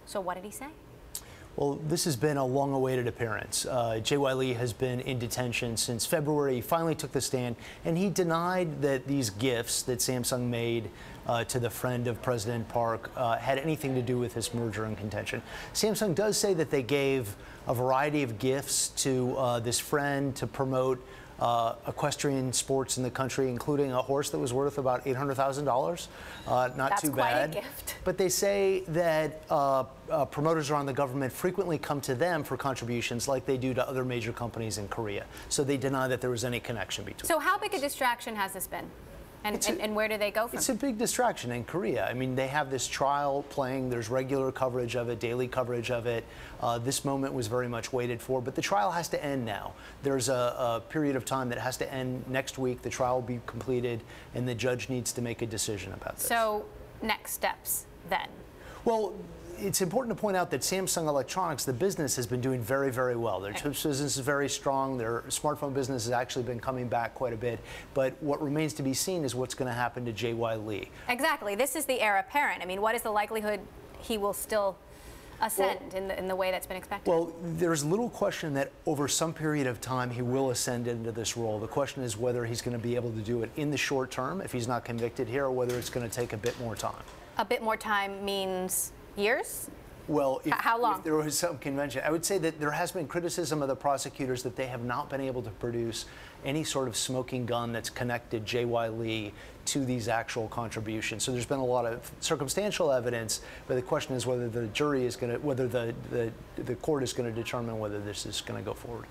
So what did he say? Well, this has been a long-awaited appearance. J.Y. Lee has been in detention since February. He finally took the stand, and he denied that these gifts that Samsung made to the friend of President Park had anything to do with this merger and contention. Samsung does say that they gave a variety of gifts to this friend to promote equestrian sports in the country, including a horse that was worth about $800,000. Not too bad. That's quite a gift. But they say that promoters around the government frequently come to them for contributions like they do to other major companies in Korea. So they deny that there was any connection between So how big a distraction has this been? And where do they go from? It's a big distraction in Korea. I mean, they have this trial playing. There's regular coverage of it, daily coverage of it. This moment was very much waited for, but the trial has to end now. There's a period of time that has to end next week. The trial will be completed, and the judge needs to make a decision about this. So next steps then? Well, it's important to point out that Samsung Electronics, the business, has been doing very, very well. Their chips business is very strong. Their smartphone business has actually been coming back quite a bit. But what remains to be seen is what's going to happen to J.Y. Lee. Exactly. This is the heir apparent. I mean, what is the likelihood he will still ascend in the way that's been expected? Well, there's little question that over some period of time he will ascend into this role. The question is whether he's going to be able to do it in the short term, if he's not convicted here, or whether it's going to take a bit more time. A bit more time means years? Well, how long? If there was some convention, I would say that there has been criticism of the prosecutors that they have not been able to produce any sort of smoking gun that's connected J.Y. Lee to these actual contributions. So there's been a lot of circumstantial evidence, but the question is whether the jury is going to, whether the court is going to determine whether this is going to go forward.